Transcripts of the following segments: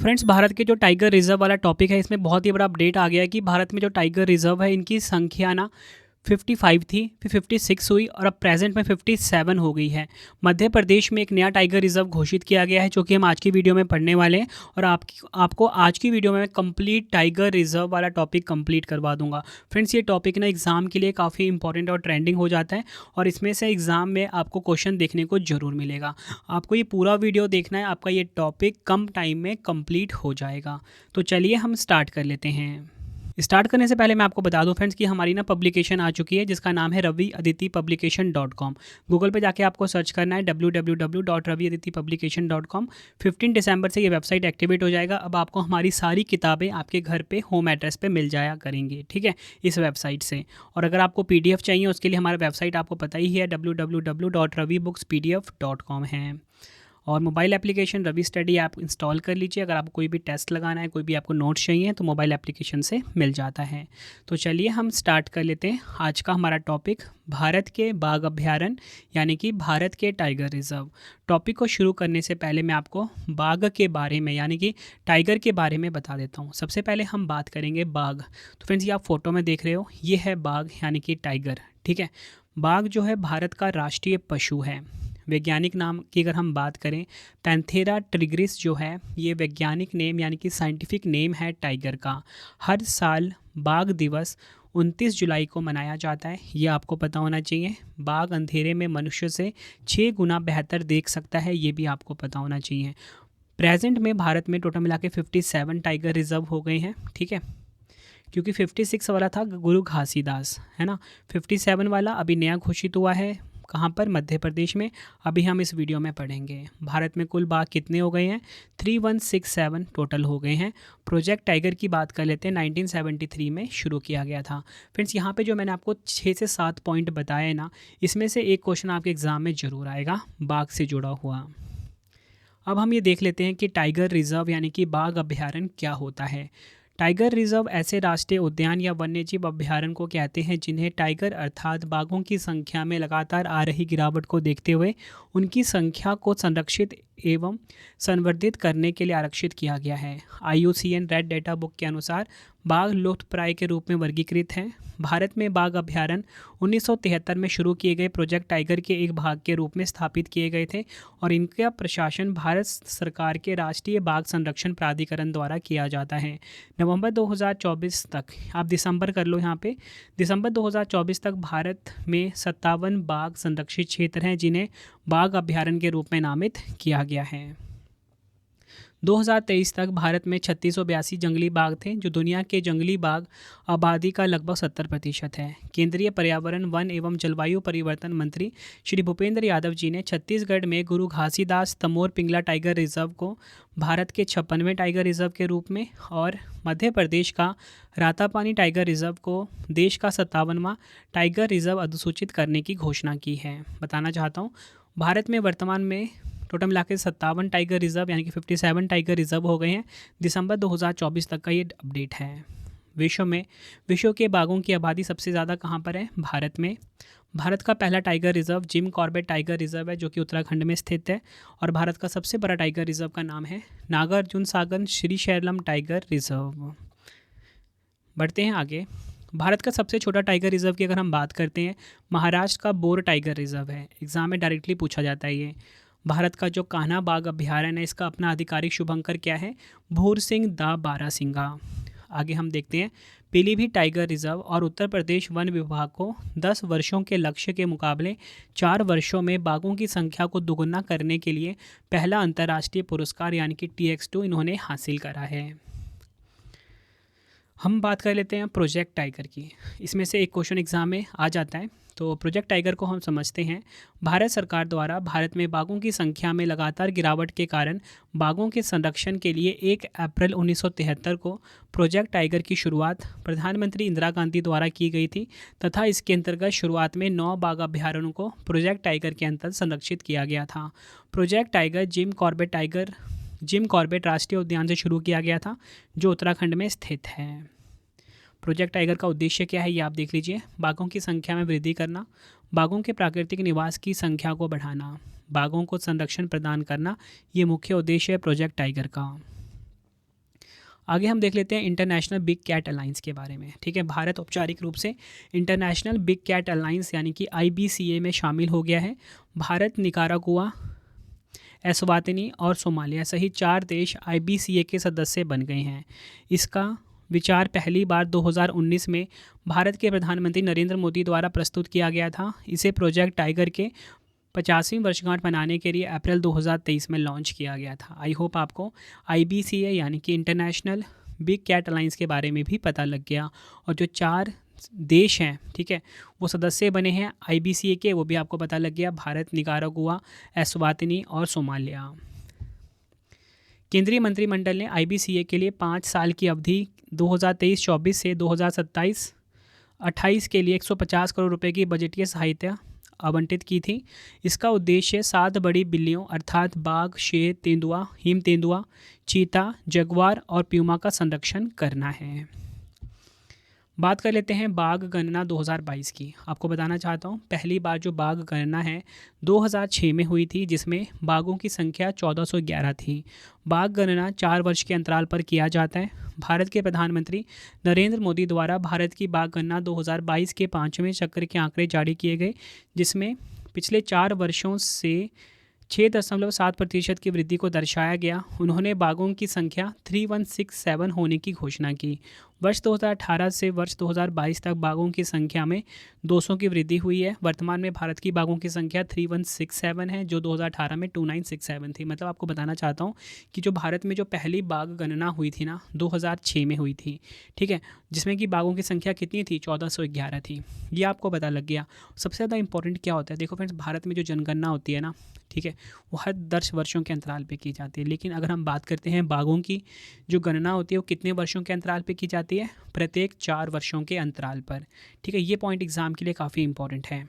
Friends, Bharat के जो tiger reserve वाला टॉपिक है, इसमें बहुत ही बड़ा अपडेट आ गया है कि भारत में जो टाइगर रिज़र्व है, इनकी संख्या ना 55 थी, फिर 56 हुई और अब प्रेजेंट में 57 हो गई है। मध्य प्रदेश में एक नया टाइगर रिज़र्व घोषित किया गया है, जो कि हम आज की वीडियो में पढ़ने वाले हैं। और आपको आज की वीडियो में मैं कंप्लीट टाइगर रिज़र्व वाला टॉपिक कंप्लीट करवा दूंगा। फ्रेंड्स, ये टॉपिक ना एग्ज़ाम के लिए काफ़ी इंपॉर्टेंट और ट्रेंडिंग हो जाता है, और इसमें से एग्ज़ाम में आपको क्वेश्चन देखने को ज़रूर मिलेगा। आपको ये पूरा वीडियो देखना है, आपका ये टॉपिक कम टाइम में कंप्लीट हो जाएगा। तो चलिए हम स्टार्ट कर लेते हैं। स्टार्ट करने से पहले मैं आपको बता दूं फ्रेंड्स कि हमारी ना पब्लिकेशन आ चुकी है, जिसका नाम है raviaditipublication.com। गूगल पे जाके आपको सर्च करना है www.raviaditipublication.com। 15 दिसंबर से ये वेबसाइट एक्टिवेट हो जाएगा। अब आपको हमारी सारी किताबें आपके घर पे होम एड्रेस पे मिल जाया करेंगी, ठीक है, इस वेबसाइट से। और अगर आपको PDF चाहिए, उसके लिए हमारा वेबसाइट आपको पता ही है, www.ravibookspdf.com है। और mobile application Ravi study app install कर लीजिए। अगर आपको कोई भी टेस्ट लगाना है, कोई भी आपको नोट्स चाहिए, तो मोबाइल एप्लीकेशन से मिल जाता है। तो चलिए हम स्टार्ट कर लेते हैं आज का हमारा टॉपिक, भारत के बाघ अभ्यारण्य यानी कि भारत के टाइगर रिज़र्व। टॉपिक को शुरू करने से पहले मैं आपको बाघ के बारे में यानी कि टाइगर के बारे में बता देता हूँ। सबसे पहले हम बात करेंगे बाघ। तो फ्रेंड्स, ये आप फोटो में देख रहे हो, ये है बाघ यानी कि टाइगर, ठीक है। बाघ जो है भारत का राष्ट्रीय पशु है। वैज्ञानिक नाम की अगर हम बात करें, पैंथेरा ट्रिग्रिस जो है, ये वैज्ञानिक नेम यानी कि साइंटिफिक नेम है टाइगर का। हर साल बाघ दिवस 29 जुलाई को मनाया जाता है, ये आपको पता होना चाहिए। बाघ अंधेरे में मनुष्य से 6 गुना बेहतर देख सकता है, ये भी आपको पता होना चाहिए। प्रेजेंट में भारत में टोटल मिला के 57 टाइगर रिज़र्व हो गए हैं, ठीक है, क्योंकि 56 वाला था गुरु घासीदास, है ना। 57 वाला अभी नया घोषित हुआ है, कहाँ पर, मध्य प्रदेश में। अभी हम इस वीडियो में पढ़ेंगे भारत में कुल बाघ कितने हो गए हैं। 3167 टोटल हो गए हैं। प्रोजेक्ट टाइगर की बात कर लेते हैं, 1973 में शुरू किया गया था। फ्रेंड्स, यहाँ पे जो मैंने आपको 6 से 7 पॉइंट बताए ना, इसमें से एक क्वेश्चन आपके एग्जाम में ज़रूर आएगा बाघ से जुड़ा हुआ। अब हम ये देख लेते हैं कि टाइगर रिज़र्व यानी कि बाघ अभ्यारण्य क्या होता है। टाइगर रिज़र्व ऐसे राष्ट्रीय उद्यान या वन्यजीव अभ्यारण्य को कहते हैं जिन्हें टाइगर अर्थात बाघों की संख्या में लगातार आ रही गिरावट को देखते हुए उनकी संख्या को संरक्षित एवं संवर्धित करने के लिए आरक्षित किया गया है। IUCN रेड डेटा बुक के अनुसार बाघ लुप्तप्राय के रूप में वर्गीकृत हैं। भारत में बाघ अभ्यारण्य 1973 में शुरू किए गए प्रोजेक्ट टाइगर के एक भाग के रूप में स्थापित किए गए थे, और इनका प्रशासन भारत सरकार के राष्ट्रीय बाघ संरक्षण प्राधिकरण द्वारा किया जाता है। नवंबर 2024 तक, आप दिसंबर कर लो यहाँ पे, दिसंबर 2024 तक भारत में 57 बाघ संरक्षित क्षेत्र हैं, जिन्हें बाघ अभ्यारण्य के रूप में नामित किया गया है। 2023 तक भारत में 3682 जंगली बाघ थे, जो दुनिया के जंगली बाघ आबादी का लगभग 70% है। केंद्रीय पर्यावरण, वन एवं जलवायु परिवर्तन मंत्री श्री भूपेंद्र यादव जी ने छत्तीसगढ़ में गुरु घासीदास तमोर पिंगला टाइगर रिज़र्व को भारत के 56वें टाइगर रिज़र्व के रूप में, और मध्य प्रदेश का रातापानी टाइगर रिज़र्व को देश का 57वां टाइगर रिज़र्व अधिसूचित करने की घोषणा की है। बताना चाहता हूँ, भारत में वर्तमान में टोटल मिला के 57 टाइगर रिज़र्व यानी कि 57 टाइगर रिज़र्व हो गए हैं। दिसंबर 2024 तक का ये अपडेट है। विश्व के बाघों की आबादी सबसे ज़्यादा कहाँ पर है? भारत में। भारत का पहला tiger reserve Jim Corbett tiger reserve है, जो कि उत्तराखंड में स्थित है। और भारत का सबसे बड़ा टाइगर रिज़र्व का नाम है नागार्जुन सागर श्रीशैलम टाइगर रिज़र्व। बढ़ते हैं आगे। भारत का सबसे छोटा टाइगर रिज़र्व की अगर हम बात करते हैं, महाराष्ट्र का बोर टाइगर रिज़र्व है। एग्जाम में डायरेक्टली पूछा जाता है ये। भारत का जो कान्हा बाघ अभ्यारण्य है, इसका अपना आधिकारिक शुभंकर क्या है? भूर सिंह दा बारासिंगा। आगे हम देखते हैं, पीलीभीत टाइगर रिज़र्व और उत्तर प्रदेश वन विभाग को 10 वर्षों के लक्ष्य के मुकाबले 4 वर्षों में बाघों की संख्या को दुगुना करने के लिए पहला अंतर्राष्ट्रीय पुरस्कार यानी कि TX2 इन्होंने हासिल करा है। हम बात कर लेते हैं प्रोजेक्ट टाइगर की। इसमें से एक क्वेश्चन एग्जाम में आ जाता है, तो प्रोजेक्ट टाइगर को हम समझते हैं। भारत सरकार द्वारा भारत में बाघों की संख्या में लगातार गिरावट के कारण बाघों के संरक्षण के लिए 1 अप्रैल 1973 को प्रोजेक्ट टाइगर की शुरुआत प्रधानमंत्री इंदिरा गांधी द्वारा की गई थी, तथा इसके अंतर्गत शुरुआत में 9 बाघ अभ्यारण्यों को प्रोजेक्ट टाइगर के अंतर्गत संरक्षित किया गया था। प्रोजेक्ट टाइगर जिम कॉर्बेट राष्ट्रीय उद्यान से शुरू किया गया था, जो उत्तराखंड में स्थित है। प्रोजेक्ट टाइगर का उद्देश्य क्या है, ये आप देख लीजिए। बाघों की संख्या में वृद्धि करना, बाघों के प्राकृतिक निवास की संख्या को बढ़ाना, बाघों को संरक्षण प्रदान करना, ये मुख्य उद्देश्य है प्रोजेक्ट टाइगर का। आगे हम देख लेते हैं इंटरनेशनल बिग कैट अलायंस के बारे में। ठीक है, भारत औपचारिक रूप से इंटरनेशनल बिग कैट अलायंस यानी कि IBCA में शामिल हो गया है। भारत, निकारागुआ, एस्वातिनी और सोमालिया सहित 4 देश IBCA के सदस्य बन गए हैं। इसका विचार पहली बार 2019 में भारत के प्रधानमंत्री नरेंद्र मोदी द्वारा प्रस्तुत किया गया था। इसे प्रोजेक्ट टाइगर के 50वीं वर्षगांठ मनाने के लिए अप्रैल 2023 में लॉन्च किया गया था। आई होप आपको IBCA यानी कि इंटरनेशनल बिग कैट अलायंस के बारे में भी पता लग गया, और जो 4 देश हैं, ठीक है, वो सदस्य बने हैं IBCA के, वो भी आपको पता लग गया, भारत, निकारागुआ, एस्वातिनी और सोमालिया। केंद्रीय मंत्रिमंडल ने IBCA के लिए 5 साल की अवधि 2023-24 से 2027-28 के लिए 150 करोड़ रुपए की बजटीय सहायता आवंटित की थी। इसका उद्देश्य 7 बड़ी बिल्लियों अर्थात बाघ, शेर, तेंदुआ, हिम तेंदुआ, चीता, जगुआर और प्यूमा का संरक्षण करना है। बात कर लेते हैं बाघ गणना 2022 की। आपको बताना चाहता हूँ, पहली बार जो बाघ गणना है 2006 में हुई थी, जिसमें बाघों की संख्या 1411 थी। बाघ गणना 4 वर्ष के अंतराल पर किया जाता है। भारत के प्रधानमंत्री नरेंद्र मोदी द्वारा भारत की बाघ गणना 2022 के 5वें चक्र के आंकड़े जारी किए गए, जिसमें पिछले 4 वर्षों से 6.7% की वृद्धि को दर्शाया गया। उन्होंने बाघों की संख्या 3167 होने की घोषणा की। वर्ष 2018 से वर्ष 2022 तक बाघों की संख्या में 200 की वृद्धि हुई है। वर्तमान में भारत की बाघों की संख्या 3167 है, जो 2018 में 2967 थी। मतलब आपको बताना चाहता हूँ कि जो भारत में जो पहली बाघ गणना हुई थी ना, 2006 में हुई थी, ठीक है, जिसमें कि बाघों की संख्या कितनी थी, 1411 थी। ये आपको पता लग गया। सबसे ज़्यादा इंपॉर्टेंट क्या होता है, देखो फ्रेंड्स, भारत में जो जनगणना होती है ना, ठीक है, वो हर 10 वर्षों के अंतराल पे की जाती है। लेकिन अगर हम बात करते हैं बाघों की जो गणना होती है, वो कितने वर्षों के अंतराल पे की जाती है, प्रत्येक 4 वर्षों के अंतराल पर। ठीक है, ये पॉइंट एग्जाम के लिए काफ़ी इंपॉर्टेंट है।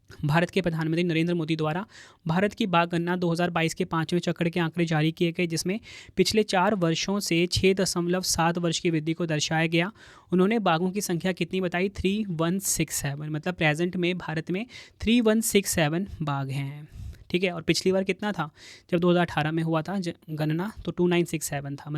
भारत के प्रधानमंत्री नरेंद्र मोदी द्वारा भारत की बाघ गणना 2022 के 5वें चक्र के आंकड़े जारी किए गए, जिसमें पिछले 4 वर्षों से 6.7 वर्ष की वृद्धि को दर्शाया गया। उन्होंने बाघों की संख्या कितनी बताई, 3167। मतलब प्रेजेंट में भारत में 3167 बाघ हैं। ठीक है, और पिछली बार कितना था, जब 2018 में हुआ था गणना, तो 2967 था।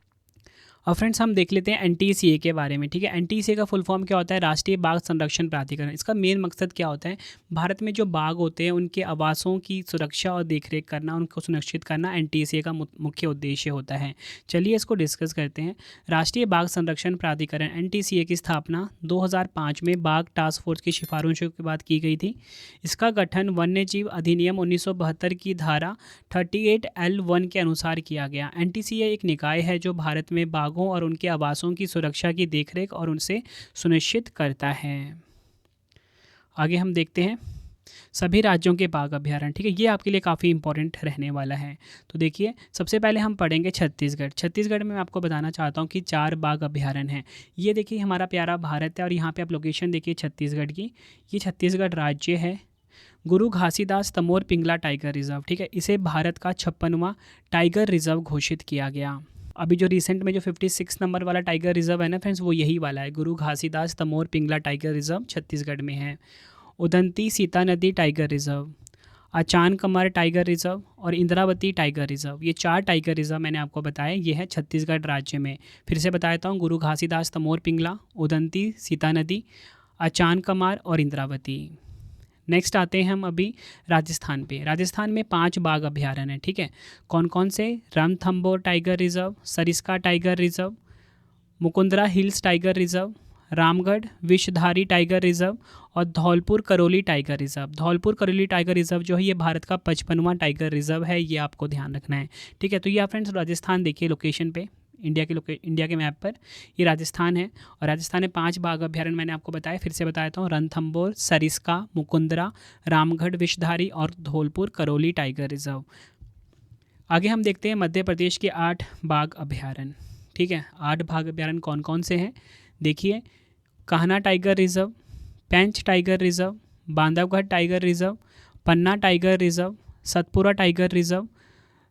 और फ्रेंड्स, हम देख लेते हैं NTCA के बारे में। ठीक है, NTCA का फुल फॉर्म क्या होता है, राष्ट्रीय बाघ संरक्षण प्राधिकरण। इसका मेन मकसद क्या होता है, भारत में जो बाघ होते हैं उनके आवासों की सुरक्षा और देखरेख करना, उनको सुनिश्चित करना NTCA का मुख्य उद्देश्य होता है। चलिए इसको डिस्कस करते हैं। राष्ट्रीय बाघ संरक्षण प्राधिकरण NTCA की स्थापना 2005 में बाघ टास्क फोर्स की सिफारिशों के बाद की गई थी। इसका गठन वन्य जीव अधिनियम 1972 की धारा 38L1 के अनुसार किया गया। NTCA एक निकाय है जो भारत में बाघों और उनके आवासों की सुरक्षा की देखरेख और उनसे सुनिश्चित करता है। आगे हम देखते हैं सभी राज्यों के बाघ अभ्यारण्य। ठीक है, ये आपके लिए काफ़ी इंपॉर्टेंट रहने वाला है। तो देखिए, सबसे पहले हम पढ़ेंगे छत्तीसगढ़। छत्तीसगढ़ में मैं आपको बताना चाहता हूँ कि 4 बाघ अभ्यारण्य हैं। ये देखिए हमारा प्यारा भारत है, और यहाँ पे आप लोकेशन देखिए छत्तीसगढ़ की। ये छत्तीसगढ़ राज्य है। गुरु घासीदास तमोर पिंगला टाइगर रिजर्व, ठीक है, इसे भारत का 56वां टाइगर रिजर्व घोषित किया गया। अभी जो रिसेंट में जो 56 नंबर वाला टाइगर रिजर्व है ना फ्रेंड्स, वो यही वाला है, गुरु घासीदास तमोर पिंगला टाइगर रिजर्व छत्तीसगढ़ में है। उदंती सीता नदी टाइगर रिजर्व, अचान कमर टाइगर रिजर्व और इंद्रावती टाइगर रिजर्व, ये 4 टाइगर रिजर्व मैंने आपको बताया, ये है छत्तीसगढ़ राज्य में। फिर से बता देता हूँ, गुरु घासीदास तमोर पिंगला, उदंती सीता नदी, अचान कमार और इंद्रावती। नेक्स्ट आते हैं हम अभी राजस्थान पे। राजस्थान में 5 बाघ अभ्यारण्य हैं। ठीक है, कौन कौन से, Ranthambore tiger reserve, Sariska tiger reserve, Mukundra hills tiger reserve, Ramgarh Vishdhari tiger reserve और Dholpur Karauli tiger reserve. Dholpur Karauli tiger reserve जो है ये भारत का 55वां टाइगर रिजर्व है, ये आपको ध्यान रखना है। ठीक है, तो ये आप फ्रेंड्स राजस्थान देखिए लोकेशन पे, इंडिया के मैप पर ये राजस्थान है। और राजस्थान में 5 बाघ अभ्यारण्य मैंने आपको बताया, फिर से बता देता हूँ, रणथंभौर, सरिस्का, मुकुंदरा, रामगढ़ विषधारी और धौलपुर करौली टाइगर रिजर्व। आगे हम देखते हैं मध्य प्रदेश के 8 बाघ अभ्यारण्य। ठीक है, 8 बाघ अभ्यारण्य कौन कौन से हैं, देखिए, Kanha tiger reserve, Pench tiger reserve, Bandhavgarh tiger reserve, Panna tiger reserve, Satpura tiger reserve,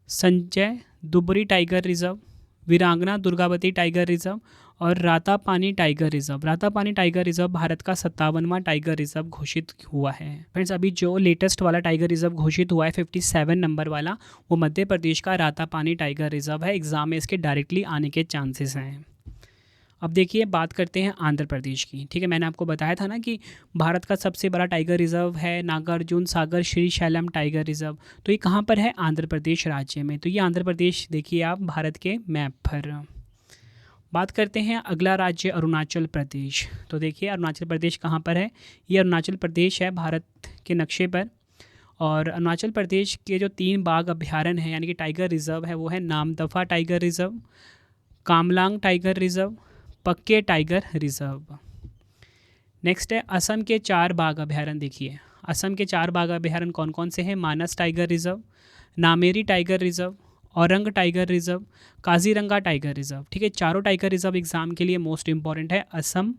Sanjay Dubri tiger reserve, Veerangana Durgavati tiger reserve और Ratapani tiger reserve, Ratapani tiger reserve Bharat का 57वां टाइगर रिजर्व घोषित हुआ है। फ्रेंड्स अभी जो लेटेस्ट वाला टाइगर रिजर्व घोषित हुआ है 57 नंबर वाला, वो मध्य प्रदेश का रातापानी टाइगर रिजर्व है। एग्जाम में इसके डायरेक्टली आने के चांसेस हैं। अब देखिए बात करते हैं आंध्र प्रदेश की। ठीक है, मैंने आपको बताया था ना कि भारत का सबसे बड़ा टाइगर रिजर्व है नागार्जुन सागर श्री शैलम टाइगर रिजर्व। तो ये कहाँ पर है? आंध्र प्रदेश राज्य में। तो ये आंध्र प्रदेश देखिए आप भारत के मैप पर। बात करते हैं अगला राज्य अरुणाचल प्रदेश। तो देखिए अरुणाचल प्रदेश कहाँ पर है? ये अरुणाचल प्रदेश है भारत के नक्शे पर। और अरुणाचल प्रदेश के जो 3 बाघ अभ्यारण्य हैं यानी कि टाइगर रिजर्व है वो है Namdapha tiger reserve, Kamlang tiger reserve, पक्के टाइगर रिजर्व। नेक्स्ट है असम के 4 बाघ अभ्यारण्य। देखिए असम के 4 बाघ अभ्यारण्य कौन कौन से हैं? Manas tiger reserve, Nameri tiger reserve, Orang tiger reserve, Kaziranga tiger reserve. ठीक है, चारों टाइगर रिजर्व एग्जाम के लिए मोस्ट इंपॉर्टेंट है असम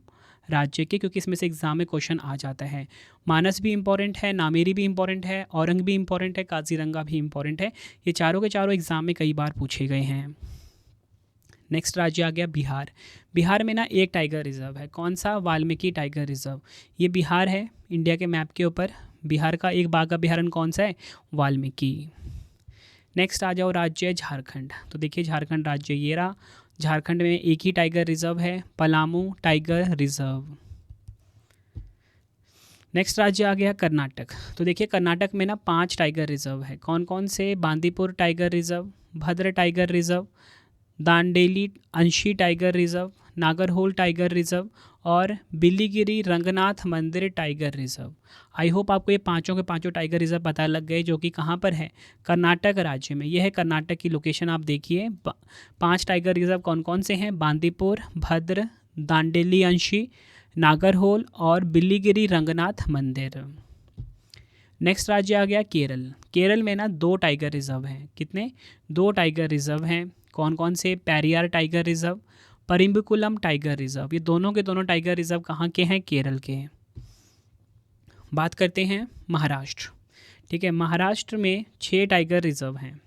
राज्य के, क्योंकि इसमें से एग्जाम में क्वेश्चन आ जाता है। मानस भी इंपॉर्टेंट है, नामेरी भी इंपॉर्टेंट है, औरंग भी इंपॉर्टेंट है, काजीरंगा भी इंपॉर्टेंट है। ये चारों के चारों एग्जाम में कई बार पूछे गए हैं। नेक्स्ट राज्य आ गया बिहार। बिहार में ना एक टाइगर रिजर्व है। कौन सा? Valmiki tiger reserve. ये बिहार है इंडिया के मैप के ऊपर। बिहार का एक बाघ अभ्यारण्य कौन सा है? वाल्मीकि। नेक्स्ट आ जाओ राज्य झारखंड। तो देखिए झारखंड राज्य ये रहा। झारखंड में एक ही टाइगर रिजर्व है, पलामू टाइगर रिजर्व। नेक्स्ट राज्य आ गया कर्नाटक। तो देखिए कर्नाटक में ना 5 टाइगर रिजर्व है। कौन कौन से? बांदीपुर टाइगर रिजर्व, भद्र टाइगर रिजर्व, दांडेली अंशी tiger reserve, Nagarhole tiger reserve और बिल्लीगिरी रंगनाथ मंदिर टाइगर रिजर्व। आई होप आपको ये पांचों के पांचों टाइगर रिजर्व पता लग गए, जो कि कहाँ पर है? कर्नाटक राज्य में। यह है कर्नाटक की लोकेशन। आप देखिए 5 टाइगर रिजर्व कौन कौन से हैं? बांदीपुर, भद्र, दांडेली अंशी, नागरहोल और बिल्लीगिरी रंगनाथ मंदिर। नेक्स्ट राज्य आ गया केरल। केरल में ना 2 टाइगर रिजर्व हैं। कितने? 2 टाइगर रिजर्व हैं। कौन कौन से? Periyar tiger reserve, Parambikulam tiger reserve. ये दोनों के दोनों टाइगर रिजर्व कहाँ के हैं? केरल के हैं। बात करते हैं महाराष्ट्र। ठीक है, महाराष्ट्र में 6 टाइगर रिजर्व हैं।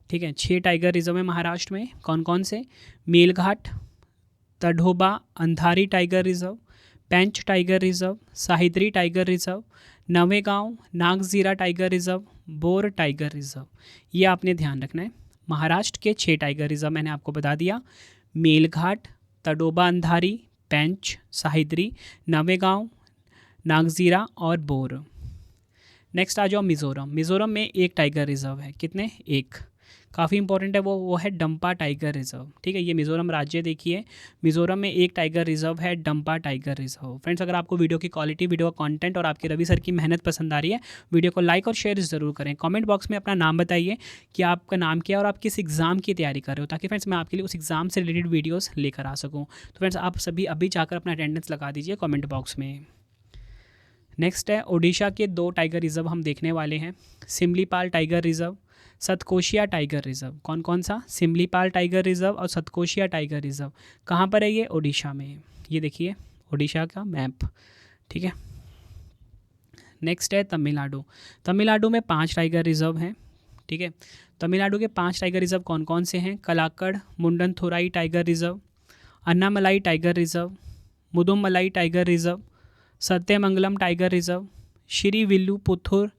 ठीक है, 6 टाइगर रिजर्व है महाराष्ट्र में। कौन कौन से? Melghat, Tadoba Andhari tiger reserve, Pench tiger reserve, Sahyadri tiger reserve, Navegaon Nagzira tiger reserve, Bor tiger reserve. ये आपने ध्यान रखना है। महाराष्ट्र के 6 टाइगर रिजर्व मैंने आपको बता दिया। मेलघाट, तड़ोबा अंधारी, पेंच, साहिद्री, नवेगांव, नागजीरा और बोर। नेक्स्ट आ जाओ मिज़ोरम। मिज़ोरम में एक टाइगर रिजर्व है। कितने? एक। काफ़ी इंपॉर्टेंट है वो है डंपा टाइगर रिजर्व। ठीक है, ये मिज़ोरम राज्य देखिए। मिज़ोरम में एक टाइगर रिजर्व है, डंपा टाइगर रिजर्व। फ्रेंड्स अगर आपको वीडियो की क्वालिटी, वीडियो का कंटेंट और आपके रवि सर की मेहनत पसंद आ रही है, वीडियो को लाइक और शेयर ज़रूर करें। कमेंट बॉक्स में अपना नाम बताइए कि आपका नाम क्या है और आप किस एग्ज़ाम की तैयारी कर रहे हो, ताकि फ्रेंड्स मैं आपके लिए उस एग्ज़ाम से रिलेटेड वीडियोज़ लेकर आ सकूँ। तो फ्रेंड्स आप सभी अभी जाकर अपना अटेंडेंस लगा दीजिए कॉमेंट बॉक्स में। नेक्स्ट है ओडिशा के 2 टाइगर रिजर्व हम देखने वाले हैं। Similipal tiger reserve, Satkosia tiger reserve. कौन कौन सा? सिमलीपाल टाइगर रिजर्व और सतकोशिया टाइगर रिजर्व। कहाँ पर है ये? ओडिशा में। ये देखिए ओडिशा का मैप। ठीक है, नेक्स्ट है तमिलनाडु। तमिलनाडु में 5 टाइगर रिजर्व हैं। ठीक है, तमिलनाडु के 5 टाइगर रिजर्व कौन कौन से हैं? Kalakad Mundanthurai tiger reserve, Anamalai tiger reserve, Mudumalai tiger reserve, Sathyamangalam tiger reserve, Srivilliputhur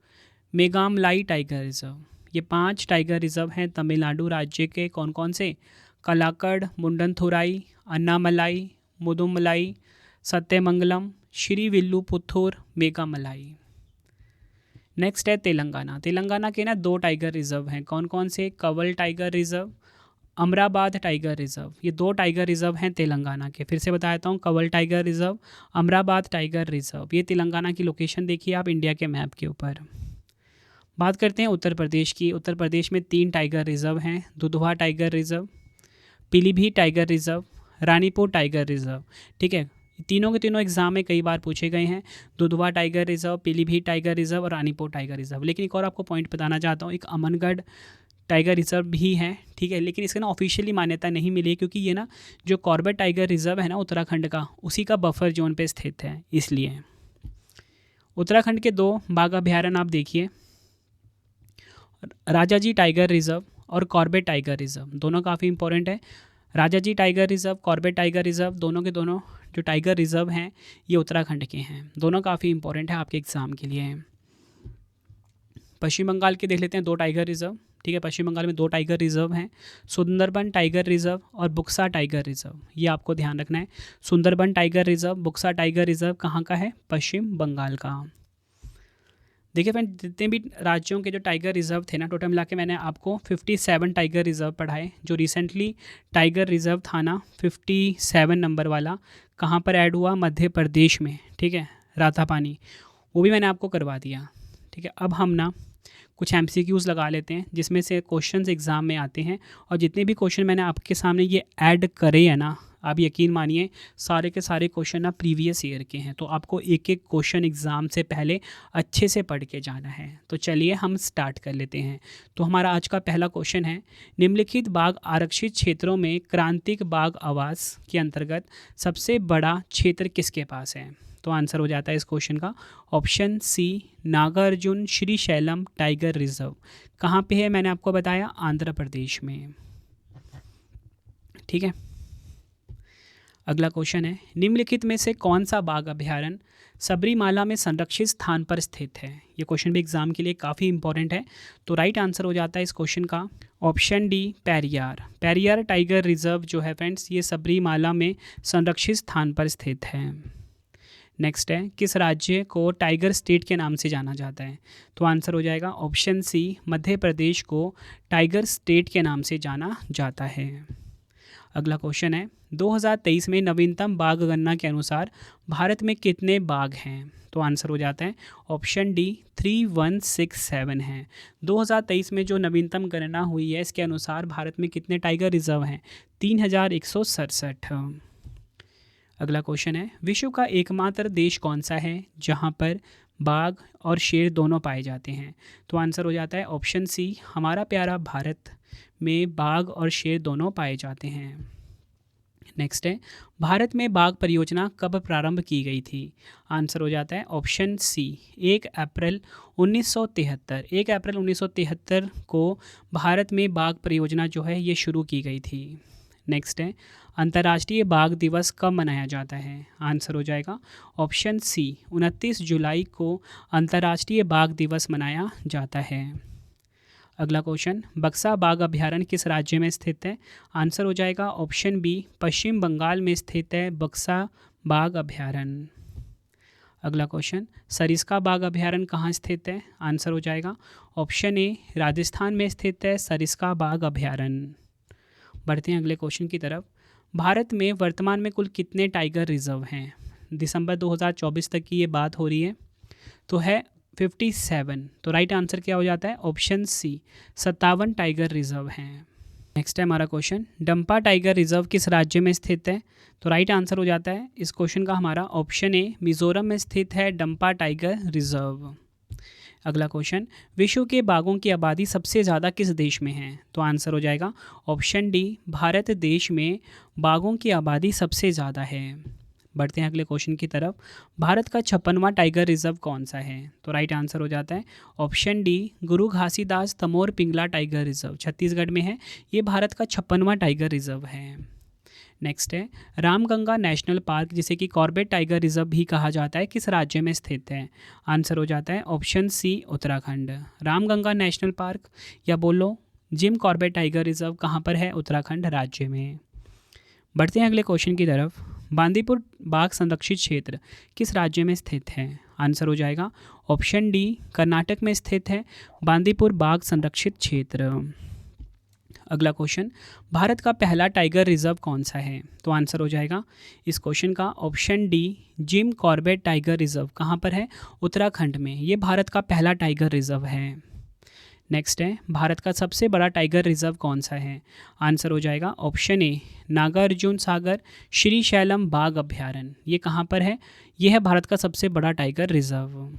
Megamalai tiger reserve. ये 5 टाइगर रिजर्व हैं तमिलनाडु राज्य के। कौन कौन से? कलाकड़, मुंडनथुराई, अन्नामलाई, मुदुमलाई, सत्यमंगलम, श्री विल्लुपुथुर, मेघामलाई। नेक्स्ट है तेलंगाना। तेलंगाना के ना 2 टाइगर रिजर्व हैं। कौन कौन से? Kawal tiger reserve, Amrabad tiger reserve. ये 2 टाइगर रिजर्व हैं तेलंगाना के। फिर से बता देता हूँ, Kawal tiger reserve, Amrabad tiger reserve. ये तेलंगाना की लोकेशन देखिए आप इंडिया के मैप के ऊपर। बात करते हैं उत्तर प्रदेश की। उत्तर प्रदेश में 3 टाइगर रिजर्व हैं। Dudhwa tiger reserve, Pilibhit tiger reserve, Ranipur tiger reserve. ठीक है, तीनों के तीनों एग्जाम में कई बार पूछे गए हैं। Dudhwa tiger reserve, Pilibhit tiger reserve और रानीपुर टाइगर रिजर्व। लेकिन एक और आपको पॉइंट बताना चाहता हूँ, एक अमनगढ़ टाइगर रिजर्व भी है। ठीक है, लेकिन इसका ना ऑफिशियली मान्यता नहीं मिली है, क्योंकि ये ना जो कॉर्बेट टाइगर रिजर्व है ना उत्तराखंड का, उसी का बफर जोन पे स्थित है, इसलिए। उत्तराखंड के 2 बाघ अभ्यारण्य आप देखिए, राजाजी टाइगर रिजर्व और कॉर्बेट टाइगर रिजर्व। दोनों काफ़ी इंपॉर्टेंट है। Rajaji tiger reserve, Corbett tiger reserve, दोनों के दोनों जो टाइगर रिज़र्व हैं ये उत्तराखंड के हैं। दोनों काफ़ी इंपॉर्टेंट है आपके एग्ज़ाम के लिए। पश्चिम बंगाल के देख लेते हैं 2 टाइगर रिज़र्व। ठीक है, पश्चिम बंगाल में 2 टाइगर रिज़र्व हैं, सुंदरबन टाइगर रिज़र्व और बुक्सा टाइगर रिज़र्व। ये आपको ध्यान रखना है। Sundarban tiger reserve, Buxa tiger reserve कहाँ का है? पश्चिम बंगाल का। देखिए फ्रेंड, जितने भी राज्यों के जो टाइगर रिज़र्व थे ना, टोटल मिला के मैंने आपको 57 टाइगर रिज़र्व पढ़ाए। जो रिसेंटली टाइगर रिज़र्व था ना 57 नंबर वाला, कहाँ पर ऐड हुआ? मध्य प्रदेश में। ठीक है, रातापानी, वो भी मैंने आपको करवा दिया। ठीक है, अब हम ना कुछ MCQs लगा लेते हैं जिसमें से क्वेश्चंस एग्ज़ाम में आते हैं, और जितने भी क्वेश्चन मैंने आपके सामने ये ऐड करे हैं ना, आप यकीन मानिए सारे के सारे क्वेश्चन ना प्रीवियस ईयर के हैं। तो आपको एक एक क्वेश्चन एग्ज़ाम से पहले अच्छे से पढ़ के जाना है। तो चलिए हम स्टार्ट कर लेते हैं। तो हमारा आज का पहला क्वेश्चन है, निम्नलिखित बाघ आरक्षित क्षेत्रों में क्रांतिक बाघ आवास के अंतर्गत सबसे बड़ा क्षेत्र किसके पास है? तो आंसर हो जाता है इस क्वेश्चन का option C, Nagarjun Srisailam tiger reserve. कहाँ पे है? मैंने आपको बताया आंध्र प्रदेश में। ठीक है, अगला क्वेश्चन है, निम्नलिखित में से कौन सा बाघ अभयारण्य सबरीमाला में संरक्षित स्थान पर स्थित है? ये क्वेश्चन भी एग्जाम के लिए काफ़ी इंपॉर्टेंट है। तो राइट आंसर हो जाता है इस क्वेश्चन का option D, Periyar. Periyar tiger reserve जो है फ्रेंड्स, ये सबरीमाला में संरक्षित स्थान पर स्थित है। नेक्स्ट है, किस राज्य को टाइगर स्टेट के नाम से जाना जाता है? तो आंसर हो जाएगा ऑप्शन सी, मध्य प्रदेश को टाइगर स्टेट के नाम से जाना जाता है। अगला क्वेश्चन है, 2023 में नवीनतम बाघ गणना के अनुसार भारत में कितने बाघ हैं? तो आंसर हो जाता है ऑप्शन डी, 3167 हैं। 2023 में जो नवीनतम गणना हुई है इसके अनुसार भारत में कितने टाइगर रिजर्व हैं? 3167। अगला क्वेश्चन है, विश्व का एकमात्र देश कौन सा है जहां पर बाघ और शेर दोनों पाए जाते हैं? तो आंसर हो जाता है ऑप्शन सी, हमारा प्यारा भारत में बाघ और शेर दोनों पाए जाते हैं। नेक्स्ट है, भारत में बाघ परियोजना कब प्रारंभ की गई थी? आंसर हो जाता है ऑप्शन सी, 1 अप्रैल 1973। 1 अप्रैल 1973 को भारत में बाघ परियोजना जो है ये शुरू की गई थी। नेक्स्ट है, अंतर्राष्ट्रीय बाघ दिवस कब मनाया जाता है? आंसर हो जाएगा ऑप्शन सी, 29 जुलाई को अंतर्राष्ट्रीय बाघ दिवस मनाया जाता है। अगला क्वेश्चन, बक्सा बाघ अभयारण्य किस राज्य में स्थित है? आंसर हो जाएगा ऑप्शन बी, पश्चिम बंगाल में स्थित है बक्सा बाघ अभयारण्य। अगला क्वेश्चन, सरिस्का बाघ अभयारण्य कहाँ स्थित है? आंसर हो जाएगा ऑप्शन ए, राजस्थान में स्थित है सरिस्का बाघ अभयारण्य। बढ़ते हैं अगले क्वेश्चन की तरफ। भारत में वर्तमान में कुल कितने टाइगर रिजर्व हैं? दिसंबर 2024 तक की ये बात हो रही है, तो है 57। तो राइट आंसर क्या हो जाता है? ऑप्शन सी, 57 टाइगर रिजर्व हैं। नेक्स्ट है हमारा क्वेश्चन, डंपा टाइगर रिजर्व किस राज्य में स्थित है? तो राइट आंसर हो जाता है इस क्वेश्चन का हमारा ऑप्शन ए, मिजोरम में स्थित है डंपा टाइगर रिजर्व। अगला क्वेश्चन, विश्व के बाघों की आबादी सबसे ज़्यादा किस देश में है? तो आंसर हो जाएगा ऑप्शन डी, भारत देश में बाघों की आबादी सबसे ज़्यादा है। बढ़ते हैं अगले क्वेश्चन की तरफ। भारत का 56वां टाइगर रिजर्व कौन सा है? तो राइट आंसर हो जाता है ऑप्शन डी, गुरु घासीदास तमोर पिंगला टाइगर रिजर्व, छत्तीसगढ़ में है। ये भारत का 56वां टाइगर रिजर्व है। नेक्स्ट है, रामगंगा नेशनल पार्क जिसे कि कॉर्बेट टाइगर रिजर्व भी कहा जाता है, किस राज्य में स्थित है? आंसर हो जाता है option C, Uttarakhand. Ramganga national park या बोलो जिम कॉर्बेट टाइगर रिजर्व कहाँ पर है? उत्तराखंड राज्य में। बढ़ते हैं अगले क्वेश्चन की तरफ। बांदीपुर बाघ संरक्षित क्षेत्र किस राज्य में स्थित है? आंसर हो जाएगा ऑप्शन डी, कर्नाटक में स्थित है बांदीपुर बाघ संरक्षित क्षेत्र। अगला क्वेश्चन, भारत का पहला टाइगर रिजर्व कौन सा है? तो आंसर हो जाएगा इस क्वेश्चन का option D, Jim Corbett tiger reserve. कहाँ पर है? उत्तराखंड में। ये भारत का पहला टाइगर रिजर्व है। नेक्स्ट है, भारत का सबसे बड़ा टाइगर रिजर्व कौन सा है? आंसर हो जाएगा ऑप्शन ए, नागार्जुन सागर श्रीशैलम बाघ अभयारण्य। ये कहाँ पर है? ये है भारत का सबसे बड़ा टाइगर रिजर्व।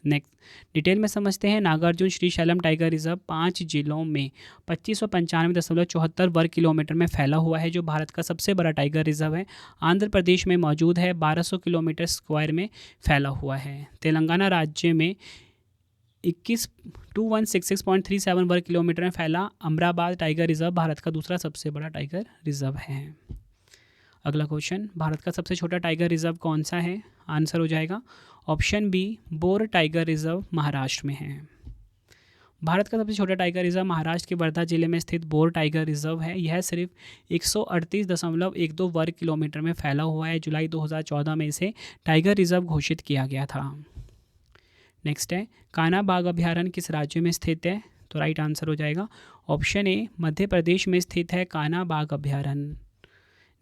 नेक्स्ट डिटेल में समझते हैं। नागार्जुन श्रीशैलम टाइगर रिजर्व 5 जिलों में 2595.74 वर्ग किलोमीटर में फैला हुआ है, जो भारत का सबसे बड़ा टाइगर रिजर्व है। आंध्र प्रदेश में मौजूद है, 1200 किलोमीटर स्क्वायर में फैला हुआ है। तेलंगाना राज्य में 2166.37 वर्ग किलोमीटर में फैला अमराबाद टाइगर रिजर्व भारत का दूसरा सबसे बड़ा टाइगर रिजर्व है। अगला क्वेश्चन, भारत का सबसे छोटा टाइगर रिजर्व कौन सा है? आंसर हो जाएगा option B, Bor tiger reserve Maharashtra में है। भारत का सबसे छोटा टाइगर रिजर्व महाराष्ट्र के वर्धा जिले में स्थित बोर टाइगर रिजर्व है। यह सिर्फ 138.12 वर्ग किलोमीटर में फैला हुआ है। जुलाई 2014 में इसे टाइगर रिजर्व घोषित किया गया था। नेक्स्ट है, कान्हा बाघ अभयारण्य किस राज्य में स्थित है? तो राइट आंसर हो जाएगा ऑप्शन ए, मध्य प्रदेश में स्थित है कान्हा बाघ अभयारण्य।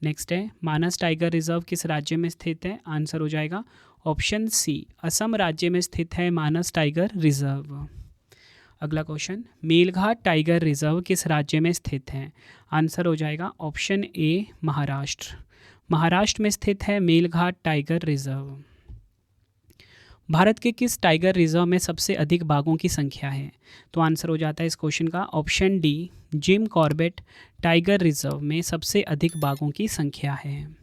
नेक्स्ट है, मानस टाइगर रिजर्व किस राज्य में स्थित है? आंसर हो जाएगा ऑप्शन सी, असम राज्य में स्थित है मानस टाइगर रिजर्व। अगला क्वेश्चन, मेलघाट टाइगर रिजर्व किस राज्य में स्थित है? आंसर हो जाएगा ऑप्शन ए, महाराष्ट्र। महाराष्ट्र में स्थित है मेलघाट टाइगर रिजर्व। भारत के किस टाइगर रिजर्व में सबसे अधिक बाघों की संख्या है? तो आंसर हो जाता है इस क्वेश्चन का option D, Jim Corbett tiger reserve में सबसे अधिक बाघों की संख्या है।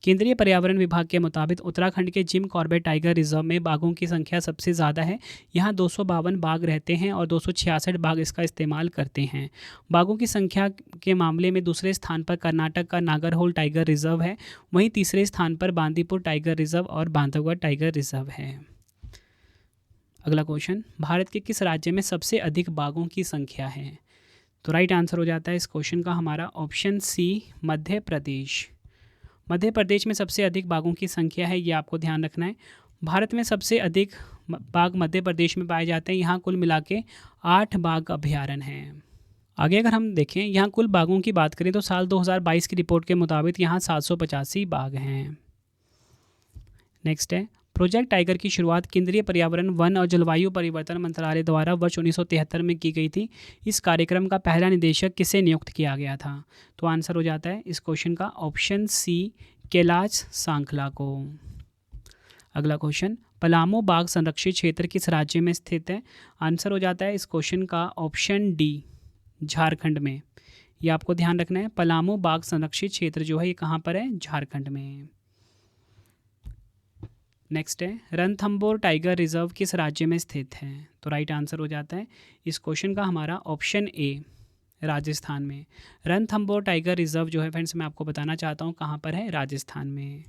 केंद्रीय पर्यावरण विभाग के मुताबिक उत्तराखंड के जिम कॉर्बेट टाइगर रिजर्व में बाघों की संख्या सबसे ज़्यादा है। यहाँ 252 बाघ रहते हैं और 266 बाघ इसका इस्तेमाल करते हैं। बाघों की संख्या के मामले में दूसरे स्थान पर कर्नाटक का नागरहोल टाइगर रिजर्व है। वहीं तीसरे स्थान पर बांदीपुर टाइगर रिजर्व और बांधवगढ़ टाइगर रिजर्व है। अगला क्वेश्चन, भारत के किस राज्य में सबसे अधिक बाघों की संख्या है? तो राइट आंसर हो जाता है इस क्वेश्चन का हमारा ऑप्शन सी, मध्य प्रदेश। मध्य प्रदेश में सबसे अधिक बाघों की संख्या है, ये आपको ध्यान रखना है। भारत में सबसे अधिक बाघ मध्य प्रदेश में पाए जाते हैं। यहाँ कुल मिला के 8 बाघ अभयारण्य हैं। आगे अगर हम देखें यहाँ कुल बाघों की बात करें तो साल 2022 की रिपोर्ट के मुताबिक यहाँ 785 बाघ हैं। नेक्स्ट है, प्रोजेक्ट टाइगर की शुरुआत केंद्रीय पर्यावरण, वन और जलवायु परिवर्तन मंत्रालय द्वारा वर्ष 1973 में की गई थी। इस कार्यक्रम का पहला निदेशक किसे नियुक्त किया गया था? तो आंसर हो जाता है इस क्वेश्चन का ऑप्शन सी, कैलाश सांखला को। अगला क्वेश्चन, पलामू बाघ संरक्षित क्षेत्र किस राज्य में स्थित है? आंसर हो जाता है इस क्वेश्चन का ऑप्शन डी, झारखंड में। ये आपको ध्यान रखना है, पलामू बाघ संरक्षित क्षेत्र जो है ये कहाँ पर है? झारखंड में। नेक्स्ट है, रणथंबोर टाइगर रिजर्व किस राज्य में स्थित है? तो राइट आंसर हो जाता है इस क्वेश्चन का हमारा ऑप्शन ए, राजस्थान में। रणथंबोर टाइगर रिजर्व जो है फ्रेंड्स मैं आपको बताना चाहता हूँ कहाँ पर है? राजस्थान में।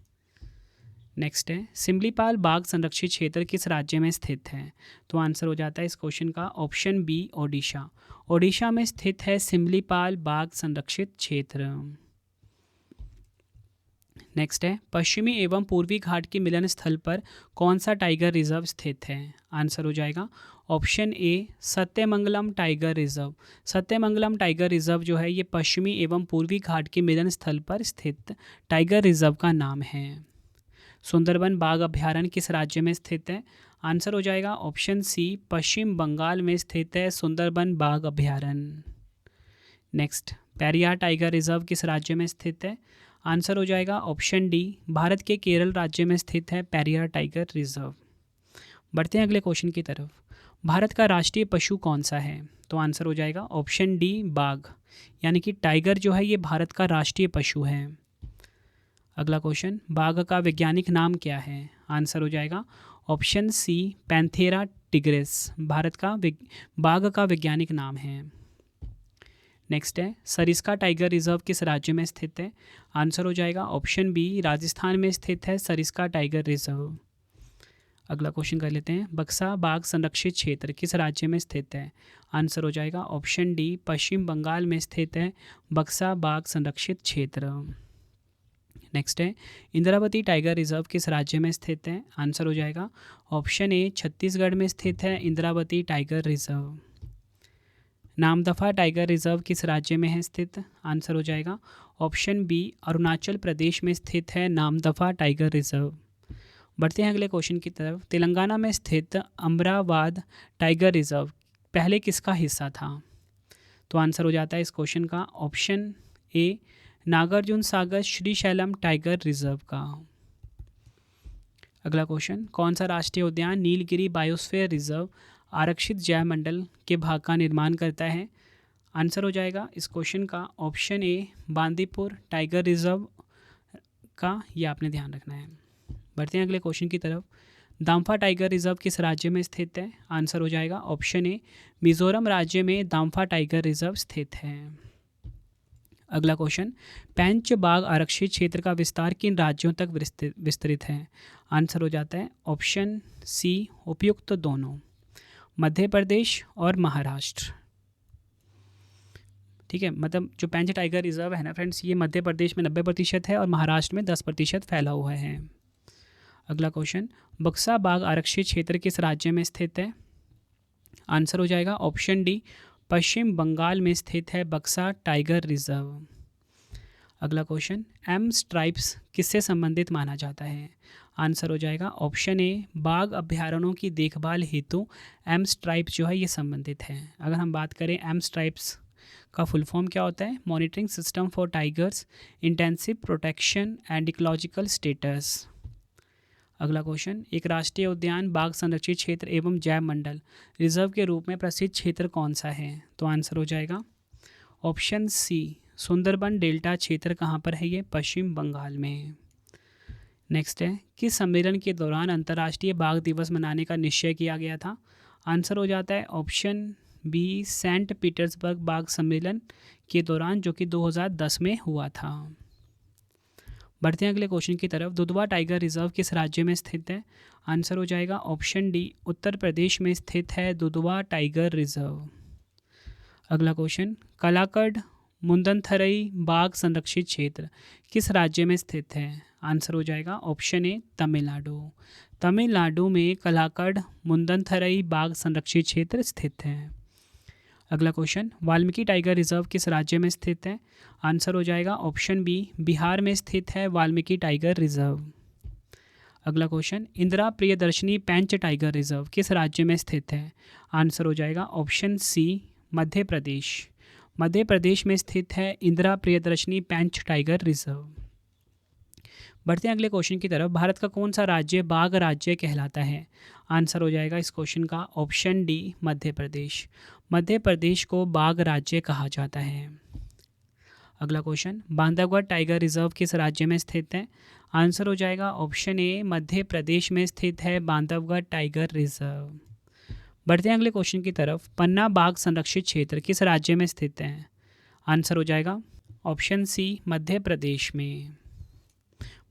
नेक्स्ट है, सिमलीपाल बाघ संरक्षित क्षेत्र किस राज्य में स्थित है? तो आंसर हो जाता है इस क्वेश्चन का ऑप्शन बी, ओडिशा। ओडिशा में स्थित है सिमलीपाल बाघ संरक्षित क्षेत्र। नेक्स्ट है, पश्चिमी एवं पूर्वी घाट के मिलन स्थल पर कौन सा टाइगर रिजर्व स्थित है? आंसर हो जाएगा option A, Sathyamangalam tiger reserve. Sathyamangalam tiger reserve जो है ये पश्चिमी एवं पूर्वी घाट के मिलन स्थल पर स्थित टाइगर रिजर्व का नाम है। सुंदरबन बाघ अभयारण्य किस राज्य में स्थित है? आंसर हो जाएगा ऑप्शन सी, पश्चिम बंगाल में स्थित है सुंदरबन बाघ अभयारण्य। नेक्स्ट, पेरियार टाइगर रिजर्व किस राज्य में स्थित है? आंसर हो जाएगा ऑप्शन डी, भारत के केरल राज्य में स्थित है पेरियार टाइगर रिजर्व। बढ़ते हैं अगले क्वेश्चन की तरफ। भारत का राष्ट्रीय पशु कौन सा है? तो आंसर हो जाएगा ऑप्शन डी, बाघ। यानी कि टाइगर जो है ये भारत का राष्ट्रीय पशु है। अगला क्वेश्चन, बाघ का वैज्ञानिक नाम क्या है? आंसर हो जाएगा option C, panthera tigris. Bharat का बाघ का वैज्ञानिक नाम है। नेक्स्ट है, सरिस्का टाइगर रिजर्व किस राज्य में स्थित है? आंसर हो जाएगा ऑप्शन बी, राजस्थान में स्थित है सरिस्का टाइगर रिजर्व। अगला क्वेश्चन कर लेते हैं, बक्सा बाघ संरक्षित क्षेत्र किस राज्य में स्थित है? आंसर हो जाएगा ऑप्शन डी, पश्चिम बंगाल में स्थित है बक्सा बाघ संरक्षित क्षेत्र। नेक्स्ट है, इंद्रावती टाइगर रिजर्व किस राज्य में स्थित है? आंसर हो जाएगा ऑप्शन ए, छत्तीसगढ़ में स्थित है Indravati tiger reserve. Namdapha tiger reserve किस राज्य में है स्थित? आंसर हो जाएगा ऑप्शन बी, अरुणाचल प्रदेश में स्थित है नामदफा टाइगर रिजर्व। बढ़ते हैं अगले क्वेश्चन की तरफ। तेलंगाना में स्थित अमरावाद टाइगर रिजर्व पहले किसका हिस्सा था? तो आंसर हो जाता है इस क्वेश्चन का option A, Nagarjun Sagar Srisailam tiger reserve का। अगला क्वेश्चन, कौन सा राष्ट्रीय उद्यान नीलगिरी बायोस्फीयर रिजर्व आरक्षित जैवमंडल के भाग का निर्माण करता है? आंसर हो जाएगा इस क्वेश्चन का ऑप्शन ए, बांदीपुर टाइगर रिजर्व का। ये आपने ध्यान रखना है। बढ़ते हैं अगले क्वेश्चन की तरफ। दाम्फा टाइगर रिजर्व किस राज्य में स्थित है? आंसर हो जाएगा ऑप्शन ए, मिजोरम राज्य में दाम्फा टाइगर रिजर्व स्थित है। अगला क्वेश्चन, पेंच बाघ आरक्षित क्षेत्र का विस्तार किन राज्यों तक विस्तृत है? आंसर हो जाता है ऑप्शन सी, उपयुक्त दोनों, मध्य प्रदेश और महाराष्ट्र। ठीक है, मतलब जो पेंच टाइगर रिजर्व है ना फ्रेंड्स, ये मध्य प्रदेश में 90% है और महाराष्ट्र में 10% फैला हुआ है। अगला क्वेश्चन, बक्सा बाघ आरक्षित क्षेत्र किस राज्य में स्थित है? आंसर हो जाएगा ऑप्शन डी, पश्चिम बंगाल में स्थित है बक्सा टाइगर रिजर्व। अगला क्वेश्चन, एम स्ट्राइप्स किससे संबंधित माना जाता है? आंसर हो जाएगा ऑप्शन ए, बाघ अभ्यारण्यों की देखभाल हेतु एम स्ट्राइप्स जो है ये संबंधित है। अगर हम बात करें एम स्ट्राइप्स का फुल फॉर्म क्या होता है? Monitoring system for tigers, intensive protection and ecological status. अगला क्वेश्चन, एक राष्ट्रीय उद्यान, बाघ संरक्षित क्षेत्र एवं जैव मंडल रिजर्व के रूप में प्रसिद्ध क्षेत्र कौन सा है? तो आंसर हो जाएगा ऑप्शन सी, सुंदरबन डेल्टा क्षेत्र। कहाँ पर है ये? पश्चिम बंगाल में। नेक्स्ट है, किस सम्मेलन के दौरान अंतर्राष्ट्रीय बाघ दिवस मनाने का निश्चय किया गया था? आंसर हो जाता है ऑप्शन बी, सेंट पीटर्सबर्ग बाघ सम्मेलन के दौरान, जो कि 2010 में हुआ था। बढ़ते हैं अगले क्वेश्चन की तरफ। दुधवा टाइगर रिजर्व किस राज्य में स्थित है? आंसर हो जाएगा ऑप्शन डी, उत्तर प्रदेश में स्थित है दुधवा टाइगर रिजर्व। अगला क्वेश्चन, कलाकड़ मुंदनथरई बाघ संरक्षित क्षेत्र किस राज्य में स्थित है? आंसर हो जाएगा ऑप्शन ए, तमिलनाडु। तमिलनाडु में कलाकड़ मुंदनथरई बाघ संरक्षित क्षेत्र स्थित है। अगला क्वेश्चन, वाल्मीकि टाइगर रिजर्व किस राज्य में स्थित है? आंसर हो जाएगा ऑप्शन बी, बिहार में स्थित है वाल्मीकि टाइगर रिजर्व। अगला क्वेश्चन, इंदिरा प्रियदर्शनी पेंच टाइगर रिजर्व किस राज्य में स्थित है? आंसर हो जाएगा ऑप्शन सी, मध्य प्रदेश। मध्य प्रदेश में स्थित है इंदिरा प्रियदर्शनी पेंच टाइगर रिजर्व। बढ़ते हैं अगले क्वेश्चन की तरफ। भारत का कौन सा राज्य बाघ राज्य कहलाता है? आंसर हो जाएगा इस क्वेश्चन का ऑप्शन डी, मध्य प्रदेश। मध्य प्रदेश को बाघ राज्य कहा जाता है। अगला क्वेश्चन, बांधवगढ़ टाइगर रिजर्व किस राज्य में स्थित है? आंसर हो जाएगा ऑप्शन ए, मध्य प्रदेश में स्थित है बांधवगढ़ टाइगर रिजर्व। बढ़ते हैं अगले क्वेश्चन की तरफ। पन्ना बाघ संरक्षित क्षेत्र किस राज्य में स्थित है? आंसर हो जाएगा ऑप्शन सी, मध्य प्रदेश में।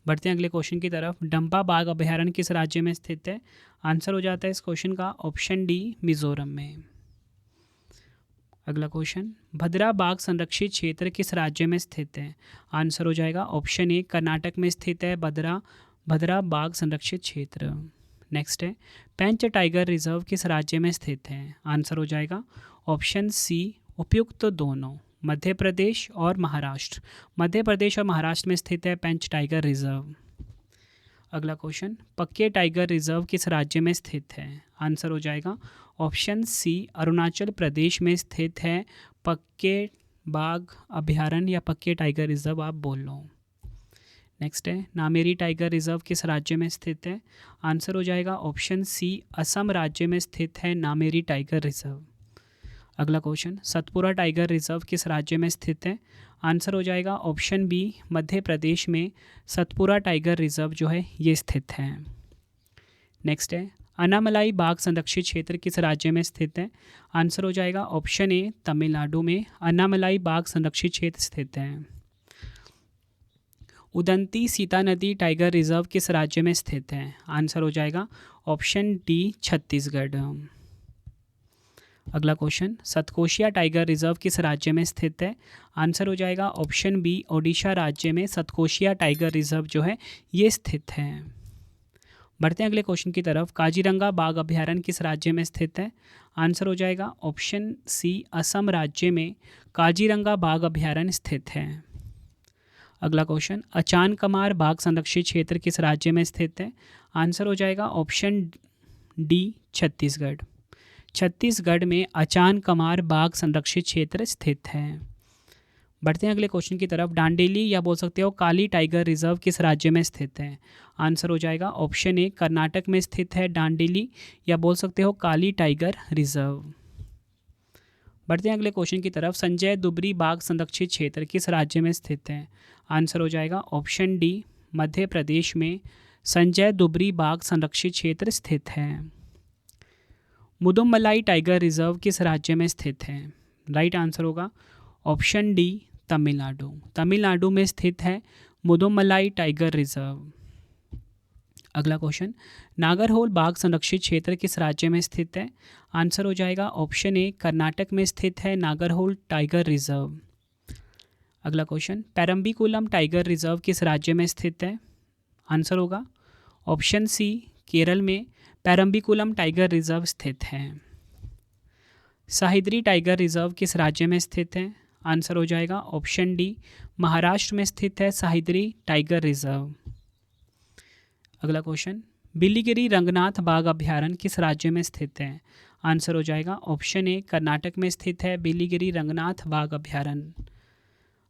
बढ़ते हैं अगले क्वेश्चन की तरफ। डंपा बाघ अभयारण्य किस राज्य में स्थित है? आंसर हो जाता है इस क्वेश्चन का ऑप्शन डी, मिजोरम में। अगला क्वेश्चन, भद्रा बाघ संरक्षित क्षेत्र किस राज्य में स्थित है? आंसर हो जाएगा ऑप्शन ए, कर्नाटक में स्थित है भद्रा बाघ संरक्षित क्षेत्र। नेक्स्ट है, पेंच टाइगर रिजर्व किस राज्य में स्थित है? आंसर हो जाएगा ऑप्शन सी, उपयुक्त दोनों, मध्य प्रदेश और महाराष्ट्र। मध्य प्रदेश और महाराष्ट्र में स्थित है पेंच टाइगर रिजर्व। अगला क्वेश्चन, पक्के टाइगर रिजर्व किस राज्य में स्थित है? आंसर हो जाएगा ऑप्शन सी, अरुणाचल प्रदेश में स्थित है पक्के बाघ अभयारण्य या पक्के टाइगर रिजर्व आप बोल लो। नेक्स्ट है, नामेरी टाइगर रिजर्व किस राज्य में स्थित है? आंसर हो जाएगा ऑप्शन सी, असम राज्य में स्थित है नामेरी टाइगर रिजर्व। अगला क्वेश्चन, सतपुरा टाइगर रिजर्व किस राज्य में स्थित है? आंसर हो जाएगा ऑप्शन बी, मध्य प्रदेश में सतपुरा टाइगर रिजर्व जो है ये स्थित है। नेक्स्ट है, अनामलाई बाघ संरक्षित क्षेत्र किस राज्य में स्थित है? आंसर हो जाएगा ऑप्शन ए, तमिलनाडु में अनामलाई बाघ संरक्षित क्षेत्र स्थित है। उदंती सीता नदी टाइगर रिजर्व किस राज्य में स्थित है? आंसर हो जाएगा ऑप्शन डी, छत्तीसगढ़। अगला क्वेश्चन, सतकोशिया टाइगर रिजर्व किस राज्य में स्थित है? आंसर हो जाएगा ऑप्शन बी, ओडिशा राज्य में सतकोशिया टाइगर रिजर्व जो है ये स्थित है। बढ़ते हैं अगले क्वेश्चन की तरफ। काजीरंगा बाघ अभयारण्य किस राज्य में स्थित है? आंसर हो जाएगा ऑप्शन सी, असम राज्य में काजीरंगा बाघ अभयारण्य स्थित है। अगला क्वेश्चन, अचान कमार बाघ संरक्षित क्षेत्र किस राज्य में स्थित है? आंसर हो जाएगा ऑप्शन डी, छत्तीसगढ़। छत्तीसगढ़ में अचान कमार बाघ संरक्षित क्षेत्र स्थित है। बढ़ते हैं अगले क्वेश्चन की तरफ। डांडेली या बोल सकते हो काली टाइगर रिजर्व किस राज्य में स्थित है? आंसर हो जाएगा ऑप्शन ए, कर्नाटक में स्थित है डांडेली या बोल सकते हो काली टाइगर रिजर्व। बढ़ते हैं अगले क्वेश्चन की तरफ। संजय दुबरी बाघ संरक्षित क्षेत्र किस राज्य में स्थित है? आंसर हो जाएगा ऑप्शन डी, मध्य प्रदेश में संजय दुबरी बाघ संरक्षित क्षेत्र स्थित है? मुदुमलाई टाइगर रिजर्व किस राज्य में स्थित है? राइट आंसर होगा ऑप्शन डी तमिलनाडु। तमिलनाडु में स्थित है मुदुमलाई टाइगर रिजर्व। अगला क्वेश्चन, नागरहोल बाघ संरक्षित क्षेत्र किस राज्य में स्थित है? आंसर हो जाएगा ऑप्शन ए कर्नाटक में स्थित है नागरहोल टाइगर रिजर्व। अगला क्वेश्चन, पेरम्बिकुलम टाइगर रिजर्व किस राज्य में स्थित है? आंसर होगा ऑप्शन सी केरल में पेरम्बिकुलम टाइगर रिजर्व स्थित है। सह्याद्री टाइगर रिजर्व किस राज्य में स्थित है? आंसर हो जाएगा ऑप्शन डी महाराष्ट्र में स्थित है सह्याद्री टाइगर रिजर्व। अगला क्वेश्चन, बिलीगिरी रंगनाथ बाघ अभ्यारण्य किस राज्य में स्थित है? आंसर हो जाएगा ऑप्शन ए कर्नाटक में स्थित है बिलीगिरी रंगनाथ बाघ अभ्यारण्य।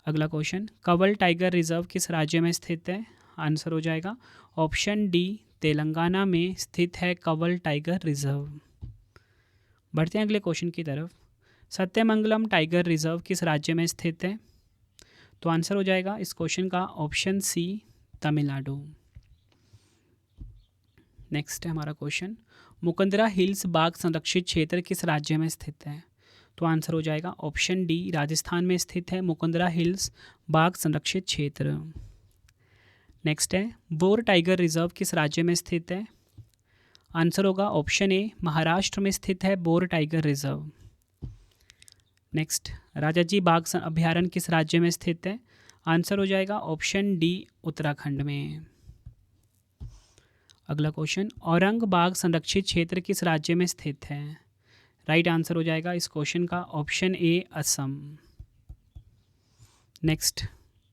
अगला क्वेश्चन, कंवल टाइगर रिजर्व किस राज्य में स्थित है? आंसर हो जाएगा ऑप्शन डी तेलंगाना में स्थित है कंवल टाइगर रिजर्व। बढ़ते हैं अगले क्वेश्चन की तरफ। सत्यमंगलम टाइगर रिजर्व किस राज्य में स्थित है? तो आंसर हो जाएगा इस क्वेश्चन का ऑप्शन सी तमिलनाडु। नेक्स्ट है हमारा क्वेश्चन, मुकंदरा हिल्स बाघ संरक्षित क्षेत्र किस राज्य में स्थित है? तो आंसर हो जाएगा ऑप्शन डी राजस्थान में स्थित है मुकंदरा हिल्स बाघ संरक्षित क्षेत्र। नेक्स्ट है बोर टाइगर रिजर्व किस राज्य में स्थित है? आंसर होगा ऑप्शन ए महाराष्ट्र में स्थित है bore tiger reserve. Next, Rajaji बाघ अभ्यारण्य किस राज्य में स्थित है? आंसर हो जाएगा ऑप्शन डी उत्तराखंड में। अगला क्वेश्चन, औरंग बाघ संरक्षित क्षेत्र किस राज्य में स्थित है? राइट आंसर हो जाएगा इस क्वेश्चन का ऑप्शन ए असम। नेक्स्ट,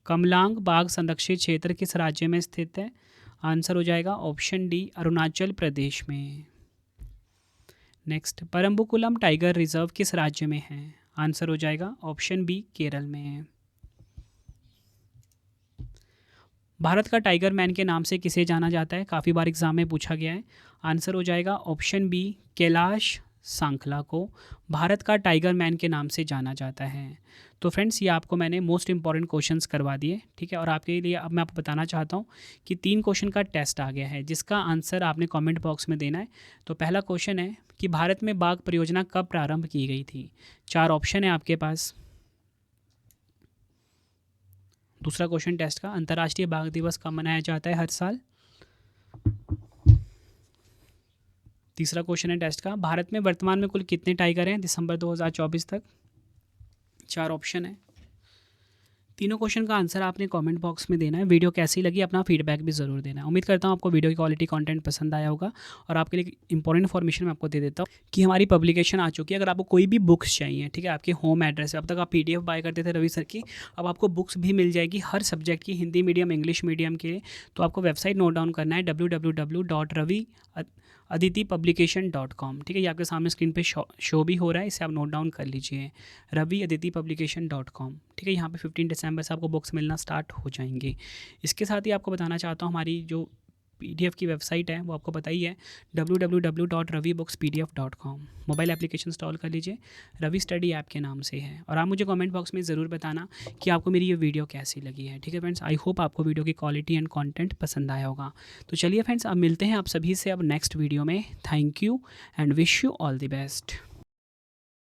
कमलांग बाघ संरक्षित क्षेत्र किस राज्य में स्थित है? आंसर हो जाएगा ऑप्शन डी अरुणाचल प्रदेश में। नेक्स्ट, परम्बिकुलम टाइगर रिजर्व किस राज्य में है? आंसर हो जाएगा ऑप्शन बी केरल में। भारत का टाइगर मैन के नाम से किसे जाना जाता है? काफ़ी बार एग्जाम में पूछा गया है। आंसर हो जाएगा ऑप्शन बी कैलाश सांखला को भारत का टाइगर मैन के नाम से जाना जाता है। तो फ्रेंड्स, ये आपको मैंने मोस्ट इंपॉर्टेंट क्वेश्चंस करवा दिए, ठीक है। और आपके लिए अब मैं आपको बताना चाहता हूँ कि 3 क्वेश्चन का टेस्ट आ गया है जिसका आंसर आपने कमेंट बॉक्स में देना है। तो पहला क्वेश्चन है कि भारत में बाघ परियोजना कब प्रारंभ की गई थी? 4 ऑप्शन है आपके पास। दूसरा क्वेश्चन टेस्ट का, अंतर्राष्ट्रीय बाघ दिवस कब मनाया जाता है हर साल? तीसरा क्वेश्चन है टेस्ट का, भारत में वर्तमान में कुल कितने टाइगर हैं दिसंबर 2024 तक? 4 ऑप्शन है। तीनों क्वेश्चन का आंसर आपने कमेंट बॉक्स में देना है। वीडियो कैसी लगी अपना फीडबैक भी ज़रूर देना है। उम्मीद करता हूँ आपको वीडियो की क्वालिटी कंटेंट पसंद आया होगा। और आपके लिए इंपॉर्टेंट इन्फॉर्मेशन मैं आपको दे देता हूँ कि हमारी पब्लिकेशन आ चुकी है। अगर आपको कोई भी बुक्स चाहिए, ठीक है, आपके होम एड्रेस है, अब तक आप PDF बाय करते थे रवि सर की, अब आपको बुक्स भी मिल जाएगी हर सब्जेक्ट की, हिंदी मीडियम इंग्लिश मीडियम के। तो आपको वेबसाइट नोट डाउन करना है www.raviaditipublication.com, ठीक है। ये आपके सामने स्क्रीन पे शो भी हो रहा है, इसे आप नोट डाउन कर लीजिए, raviaditipublication.com, ठीक है। यहाँ पे 15 दिसंबर से आपको बुक्स मिलना स्टार्ट हो जाएंगे। इसके साथ ही आपको बताना चाहता हूँ हमारी जो PDF की वेबसाइट है वो आपको पता ही है www.ravibookspdf.com। मोबाइल एप्लीकेशन इंस्टॉल कर लीजिए, रवि स्टडी ऐप के नाम से है। और आप मुझे कमेंट बॉक्स में ज़रूर बताना कि आपको मेरी ये वीडियो कैसी लगी है, ठीक है फ्रेंड्स। आई होप आपको वीडियो की क्वालिटी एंड कंटेंट पसंद आया होगा। तो चलिए फ्रेंड्स, अब मिलते हैं आप सभी से अब नेक्स्ट वीडियो में। Thank you and wish you all the best.